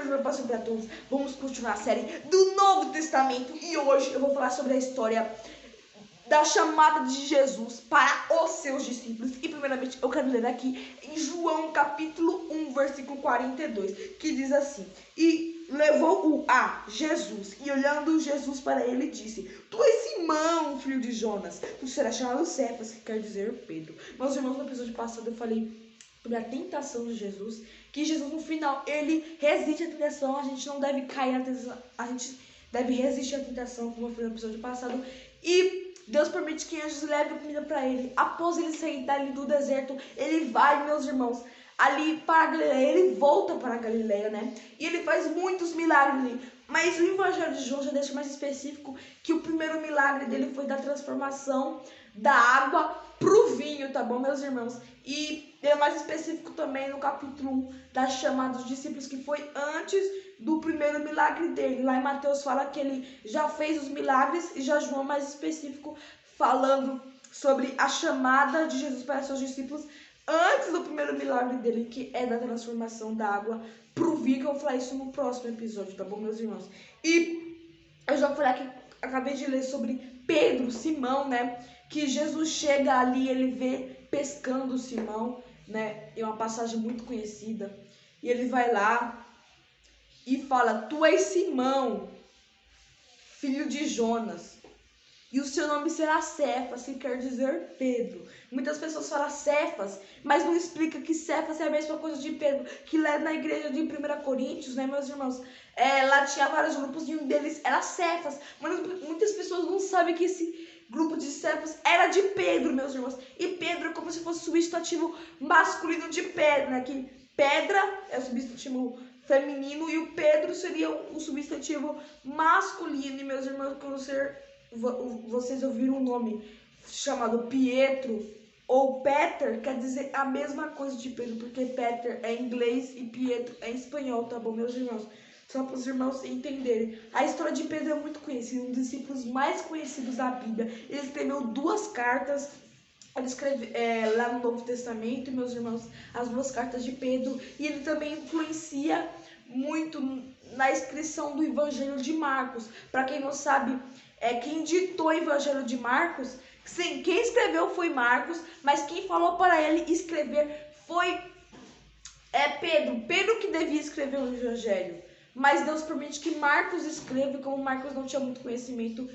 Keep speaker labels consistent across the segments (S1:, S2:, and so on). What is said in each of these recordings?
S1: meu passo para todos. Vamos continuar a série do Novo Testamento e hoje eu vou falar sobre a história da chamada de Jesus para os seus discípulos. E primeiramente eu quero ler aqui em João capítulo 1, versículo 42, que diz assim: E levou-o a Jesus, e olhando Jesus para ele, disse: Tu és Simão, filho de Jonas, tu serás chamado Cefas, que quer dizer Pedro. Meus irmãos, no episódio passado eu falei sobre a tentação de Jesus, que Jesus no final, ele resiste à tentação, a gente não deve cair na tentação, a gente deve resistir à tentação, como eu falei no episódio passado, e Deus permite que anjos levem comida para ele. Após ele sair dali do deserto, ele vai, meus irmãos, ali para a Galileia, ele volta para a Galileia, né? E ele faz muitos milagres ali. Mas o Evangelho de João já deixa mais específico que o primeiro milagre dele foi da transformação da água pro vinho, tá bom, meus irmãos? E é mais específico também no capítulo 1 da chamada dos discípulos, que foi antes do primeiro milagre dele. Lá em Mateus fala que ele já fez os milagres, e já João mais específico falando sobre a chamada de Jesus para seus discípulos antes do primeiro milagre dele, que é da transformação da água pro vinho, que eu vou falar isso no próximo episódio, tá bom, meus irmãos? E eu já falei aqui, acabei de ler sobre Pedro, Simão, né? Que Jesus chega ali, ele vê pescando Simão, né? É uma passagem muito conhecida. E ele vai lá e fala: Tu és Simão, filho de Jonas, e o seu nome será Cefas, que quer dizer Pedro. Muitas pessoas falam Cefas, mas não explica que Cefas é a mesma coisa de Pedro, que lá na igreja de 1 Coríntios, né, meus irmãos? Lá tinha vários grupos e um deles era Cefas, mas muitas pessoas não sabem que esse grupo de Cefas era de Pedro, meus irmãos. E Pedro é como se fosse o substantivo masculino de pedra, né? Que pedra é o substantivo feminino e o Pedro seria o substantivo masculino. E, meus irmãos, quando vocês ouviram um nome chamado Pietro ou Peter, quer dizer a mesma coisa de Pedro, porque Peter é em inglês e Pietro é em espanhol, tá bom, meus irmãos? Só para os irmãos entenderem. A história de Pedro é muito conhecida, um dos discípulos mais conhecidos da Bíblia. Ele escreveu 2 cartas. Ele escreve lá no Novo Testamento, meus irmãos, as 2 cartas de Pedro. E ele também influencia muito na escrição do Evangelho de Marcos. Para quem não sabe, quem ditou o Evangelho de Marcos, sim, quem escreveu foi Marcos, mas quem falou para ele escrever foi Pedro. Pedro que devia escrever o Evangelho. Mas Deus permite que Marcos escreva, e como Marcos não tinha muito conhecimento,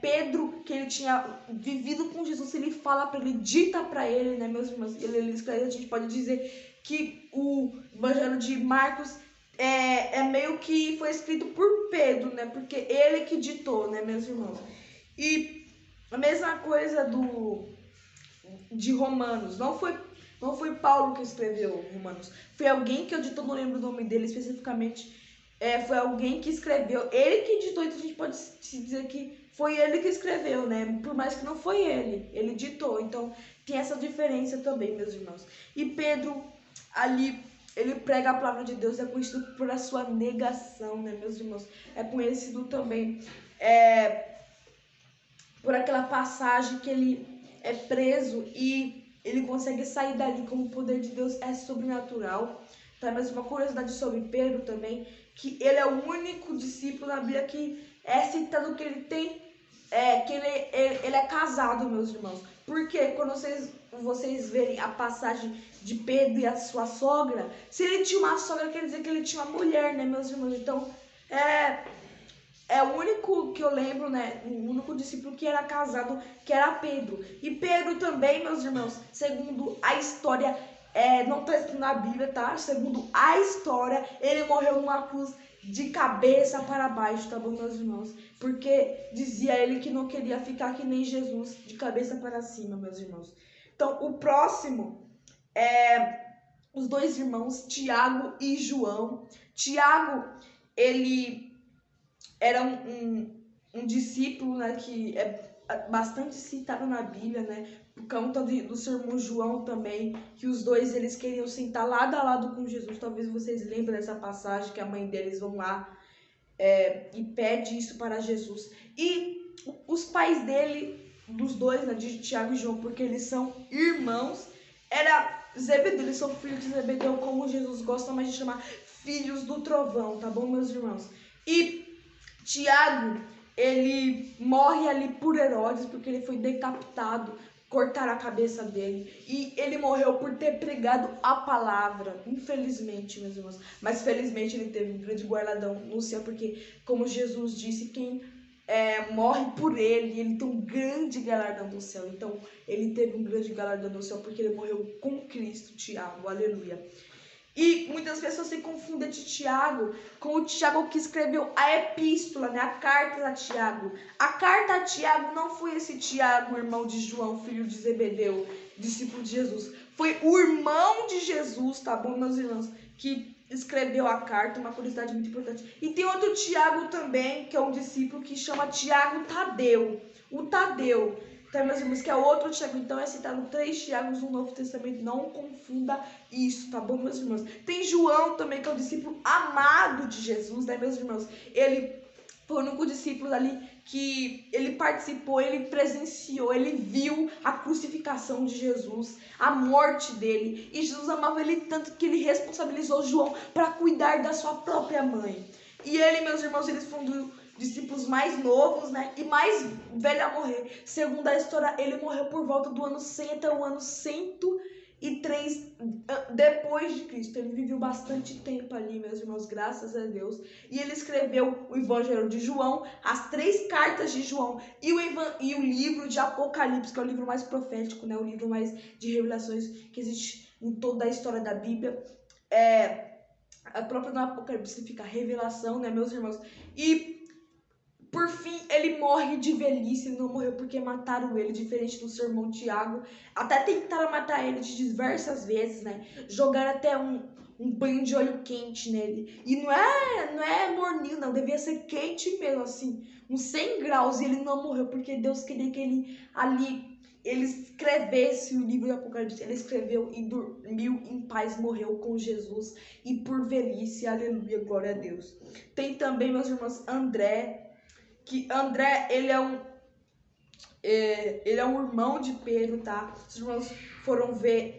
S1: Pedro, que ele tinha vivido com Jesus, ele fala para ele, dita para ele, né, meus irmãos? Ele escreve, a gente pode dizer que o Evangelho de Marcos meio que foi escrito por Pedro, né? Porque ele que ditou, né, meus irmãos? E a mesma coisa de Romanos, não foi Paulo que escreveu Romanos, foi alguém que eu ditou, não lembro o nome dele especificamente, foi alguém que escreveu, ele que ditou, então a gente pode dizer que foi ele que escreveu, né? Por mais que não foi ele ditou, então tem essa diferença também, meus irmãos. E Pedro, ali, ele prega a palavra de Deus, é conhecido por a sua negação, né, meus irmãos? É conhecido também por aquela passagem que ele é preso e ele consegue sair dali, como o poder de Deus é sobrenatural. Tá? Mas uma curiosidade sobre Pedro também, que ele é o único discípulo na Bíblia que é citado que ele tem, que ele é casado, meus irmãos. Porque quando vocês verem a passagem de Pedro e a sua sogra, se ele tinha uma sogra, quer dizer que ele tinha uma mulher, né, meus irmãos? Então, é o único que eu lembro, né? O único discípulo que era casado, que era Pedro. E Pedro também, meus irmãos, segundo a história, não está escrito na Bíblia, tá? Segundo a história, ele morreu numa cruz de cabeça para baixo, tá bom, meus irmãos? Porque dizia ele que não queria ficar que nem Jesus, de cabeça para cima, meus irmãos. Então, o próximo os 2 irmãos, Tiago e João. Tiago, ele era um discípulo, né, que é bastante citado na Bíblia, né, por conta do seu irmão João também, que os 2 eles queriam sentar lado a lado com Jesus. Talvez vocês lembrem dessa passagem que a mãe deles vão lá e pede isso para Jesus. E os pais dele, dos 2, né, de Tiago e João, porque eles são irmãos, era Zebedeu, eles são filhos de Zebedeu, como Jesus gosta mais de chamar filhos do trovão, tá bom, meus irmãos? E Tiago, ele morre ali por Herodes, porque ele foi decapitado, cortaram a cabeça dele. E ele morreu por ter pregado a palavra, infelizmente, meus irmãos. Mas felizmente ele teve um grande guardadão no céu, porque, como Jesus disse, quem morre por ele tem um grande galardão do céu. Então, ele teve um grande galardão do céu, porque ele morreu com Cristo, Tiago, aleluia. E muitas pessoas se confundem de Tiago com o Tiago que escreveu a epístola, né? A carta a Tiago. A carta a Tiago não foi esse Tiago, irmão de João, filho de Zebedeu, discípulo de Jesus. Foi o irmão de Jesus, tá bom, meus irmãos? Que escreveu a carta, uma curiosidade muito importante. E tem outro Tiago também, que é um discípulo que chama Tiago Tadeu. O Tadeu. Então, meus irmãos, que é outro Tiago. Então, é citado 3 Tiagos no Novo Testamento. Não confunda isso, tá bom, meus irmãos? Tem João também, que é o discípulo amado de Jesus, né, meus irmãos? Ele foi o único discípulo ali que ele participou, ele presenciou, ele viu a crucificação de Jesus, a morte dele. E Jesus amava ele tanto que ele responsabilizou João para cuidar da sua própria mãe. E ele, meus irmãos, eles foram discípulos mais novos, né, e mais velho a morrer. Segundo a história, ele morreu por volta do ano 100 até o ano 103 depois de Cristo. Ele viveu bastante tempo ali, meus irmãos, graças a Deus. E ele escreveu o Evangelho de João, as 3 cartas de João e o livro de Apocalipse, que é o livro mais profético, né, o livro mais de revelações que existe em toda a história da Bíblia. A própria do Apocalipse significa revelação, né, meus irmãos? E por fim, ele morre de velhice. Ele não morreu porque mataram ele, diferente do seu irmão Tiago. Até tentaram matar ele de diversas vezes, né? Jogaram até um banho de óleo quente nele. E não é morninho, não. Devia ser quente mesmo, assim. Uns 100 graus. E ele não morreu porque Deus queria que ele escrevesse o livro do Apocalipse. Ele escreveu e dormiu em paz, morreu com Jesus. E por velhice, aleluia, glória a Deus. Tem também, meus irmãos, André, que André, ele é um irmão de Pedro, tá? Os irmãos foram ver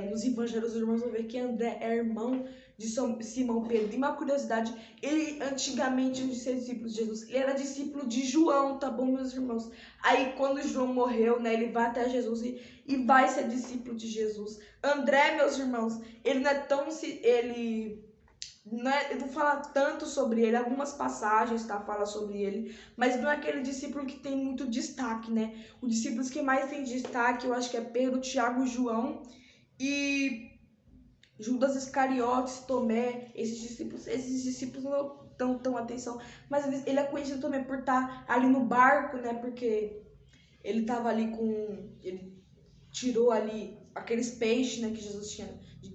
S1: nos evangelhos, os irmãos vão ver que André é irmão de Simão Pedro. E uma curiosidade, ele antigamente, um de seus discípulos de Jesus, ele era discípulo de João, tá bom, meus irmãos? Aí quando João morreu, né, ele vai até Jesus e vai ser discípulo de Jesus. André, meus irmãos, ele não é tão... eu não falo tanto sobre ele, algumas passagens, tá, fala sobre ele, mas não é aquele discípulo que tem muito destaque, né? Os discípulos que mais tem destaque, eu acho que é Pedro, Tiago, João e Judas Iscariotes, Tomé. Esses discípulos não dão tão atenção, mas ele é conhecido também por estar ali no barco, né? Porque ele tava ali ele tirou ali aqueles peixes, né, que Jesus tinha de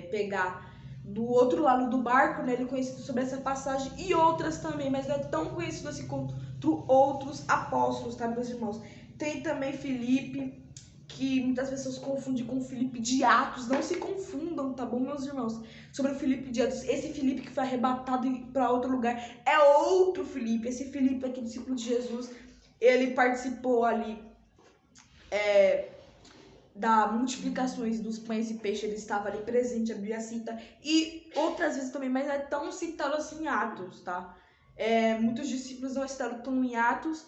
S1: pegar do outro lado do barco, né? Ele é conhecido sobre essa passagem e outras também, mas não é tão conhecido assim quanto outros apóstolos, tá, meus irmãos? Tem também Filipe, que muitas pessoas confundem com o Filipe de Atos. Não se confundam, tá bom, meus irmãos? Sobre o Filipe de Atos, esse Filipe que foi arrebatado para outro lugar é outro Filipe. Esse Filipe aqui, discípulo de Jesus, ele participou ali da multiplicações dos pães e peixes. Ele estava ali presente, a Bíblia cita, e outras vezes também, mas não é tão citado assim em Atos, tá? Muitos discípulos não citaram tão em Atos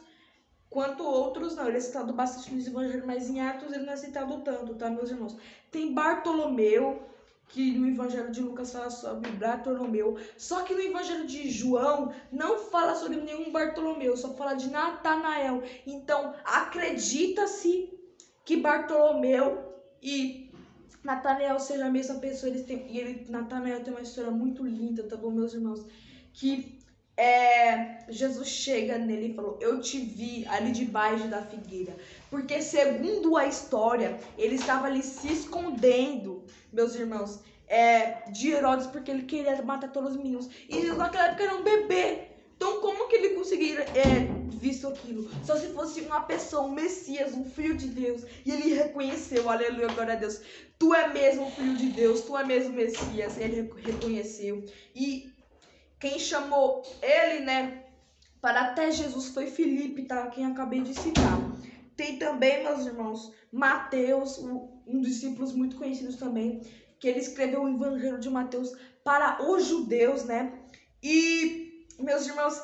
S1: quanto outros não. Ele é citado bastante nos evangelhos, mas em Atos ele não é citado tanto, tá, meus irmãos? Tem Bartolomeu, que no evangelho de Lucas fala sobre Bartolomeu, só que no evangelho de João não fala sobre nenhum Bartolomeu, só fala de Natanael. Então acredita-se que Bartolomeu e Natanael sejam a mesma pessoa. Natanael tem uma história muito linda, tá bom, meus irmãos? Que Jesus chega nele e falou: eu te vi ali debaixo da figueira. Porque segundo a história, ele estava ali se escondendo, meus irmãos, de Herodes, porque ele queria matar todos os meninos. E Jesus naquela época era um bebê. Então como que ele conseguiria visto aquilo? Só se fosse uma pessoa, um Messias, um filho de Deus. E ele reconheceu, aleluia, glória a Deus. Tu é mesmo o filho de Deus, tu é mesmo Messias. Ele reconheceu. E quem chamou ele, né, para até Jesus foi Filipe, tá? Quem eu acabei de citar. tem também, meus irmãos, Mateus, um dos discípulos muito conhecidos também, que ele escreveu o Evangelho de Mateus para os judeus, né? E, meus irmãos,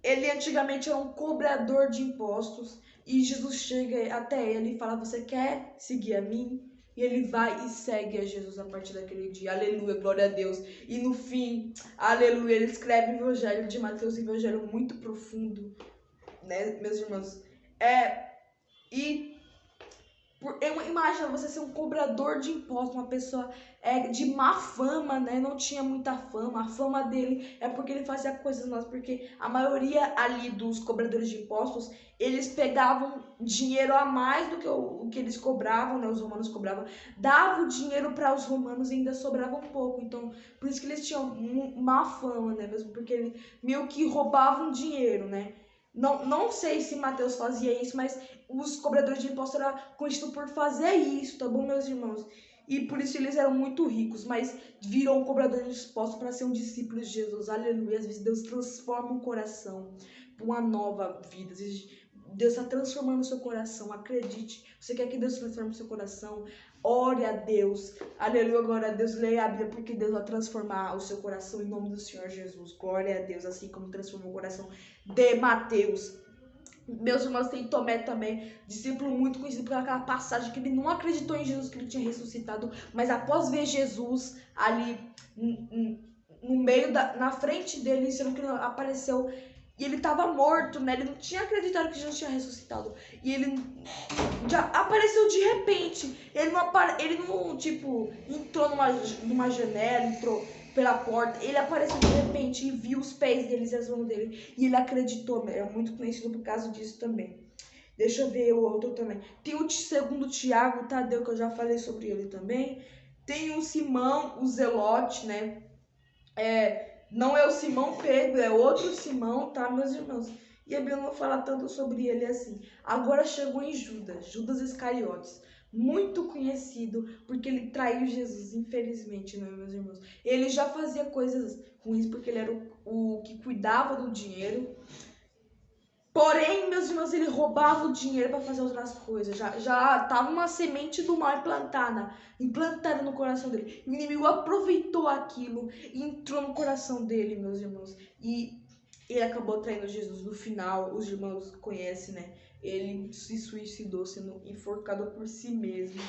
S1: ele antigamente era um cobrador de impostos. E Jesus chega até ele e fala: você quer seguir a mim? E ele vai e segue a Jesus a partir daquele dia. Aleluia, glória a Deus. E no fim, aleluia, ele escreve o Evangelho de Mateus, um evangelho muito profundo, né, meus irmãos? Imagina você ser um cobrador de impostos, uma pessoa de má fama, né? Não tinha muita fama. A fama dele é porque ele fazia coisas más, porque a maioria ali dos cobradores de impostos, eles pegavam dinheiro a mais do que o que eles cobravam, né? Os romanos cobravam, davam o dinheiro para os romanos e ainda sobrava um pouco. Então, por isso que eles tinham má fama, né? Mesmo porque eles meio que roubavam dinheiro, né? Não sei se Mateus fazia isso, mas os cobradores de impostos eram conhecidos por fazer isso, tá bom, meus irmãos? E por isso eles eram muito ricos, mas viram um cobrador de impostos para ser um discípulo de Jesus. Aleluia. Às vezes Deus transforma o coração para uma nova vida. Às vezes Deus está transformando o seu coração. Acredite. Você quer que Deus transforme o seu coração? Ore a Deus. Aleluia, glória a Deus. Leia a Bíblia, porque Deus vai transformar o seu coração em nome do Senhor Jesus. Glória a Deus, assim como transformou o coração de Mateus. Meus irmãos, tem Tomé também, discípulo muito conhecido por aquela passagem que ele não acreditou em Jesus, que ele tinha ressuscitado, mas após ver Jesus ali no meio, na frente dele, sendo que ele apareceu, e ele estava morto, né? Ele não tinha acreditado que Jesus tinha ressuscitado. E ele já apareceu de repente. Ele não tipo, entrou numa janela, entrou pela porta. Ele apareceu de repente e viu os pés deles e as mãos dele. E ele acreditou. É muito conhecido por causa disso também. Deixa eu ver o outro também. Tem o segundo Tiago, o Tadeu, que eu já falei sobre ele também. Tem o Simão, o Zelote, né? Não é o Simão Pedro, é outro Simão, tá, meus irmãos? E a Bíblia não fala tanto sobre ele assim. Agora chegou em Judas Iscariotes, muito conhecido porque ele traiu Jesus, infelizmente, né, meus irmãos? Ele já fazia coisas ruins porque ele era o que cuidava do dinheiro. Porém, meus irmãos, ele roubava o dinheiro para fazer outras coisas. Já tava uma semente do mal implantada no coração dele. O inimigo aproveitou aquilo e entrou no coração dele, meus irmãos. E ele acabou traindo Jesus. No final, os irmãos conhecem, né? Ele se suicidou sendo enforcado por si mesmo.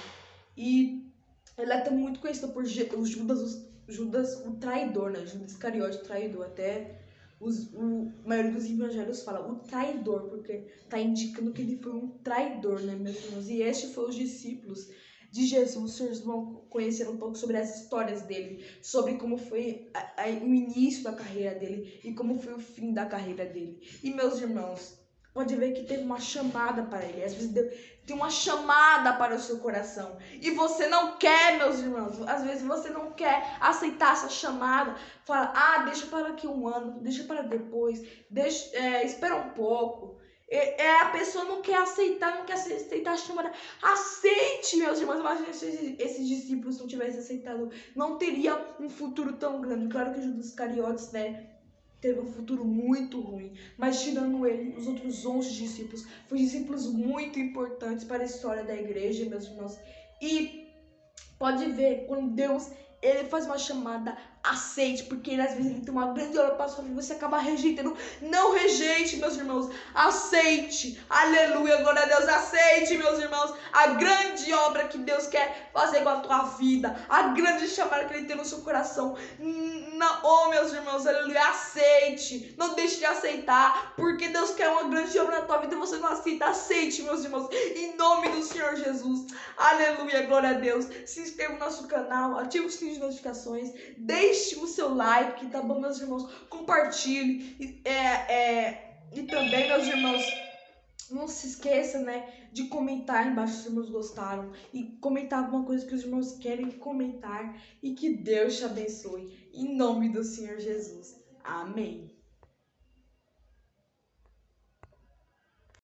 S1: E ele é até muito conhecido por Judas o traidor, né? Judas Iscariote, o traidor. Até a maioria dos evangelhos fala o traidor, porque está indicando que ele foi um traidor, né, meus irmãos? E estes foram os discípulos de Jesus. Vocês vão conhecer um pouco sobre as histórias dele, sobre como foi o início da carreira dele e como foi o fim da carreira dele. E, meus irmãos, pode ver que teve uma chamada para ele. Às vezes tem uma chamada para o seu coração. E você não quer, meus irmãos. Às vezes você não quer aceitar essa chamada. Fala, deixa para daqui um ano, deixa para depois, espera um pouco. A pessoa não quer aceitar a chamada. Aceite, meus irmãos. Imagina se esses discípulos não tivessem aceitado. Não teria um futuro tão grande. Claro que Judas Iscariotes, né, teve um futuro muito ruim, mas tirando ele, os outros 11 discípulos foram discípulos muito importantes para a história da igreja, meus irmãos. E pode ver, quando Deus ele faz uma chamada, aceite, porque ele, às vezes ele tem uma grande obra para sua vida, você acaba rejeitando. Não rejeite, meus irmãos, aceite, aleluia, glória a Deus, aceite, meus irmãos, a grande obra que Deus quer fazer com a tua vida, a grande chamada que ele tem no seu coração. Não, meus irmãos, aleluia, aceite, não deixe de aceitar, porque Deus quer uma grande obra na tua vida e você não aceita. Aceite, meus irmãos, em nome do Senhor Jesus, aleluia, glória a Deus. Se inscreva no nosso canal, ative o sininho de notificações, deixe o seu like, tá bom, meus irmãos? Compartilhe. E também, meus irmãos, não se esqueça, né, de comentar embaixo se os irmãos gostaram. E comentar alguma coisa que os irmãos querem comentar. E que Deus te abençoe. Em nome do Senhor Jesus. Amém.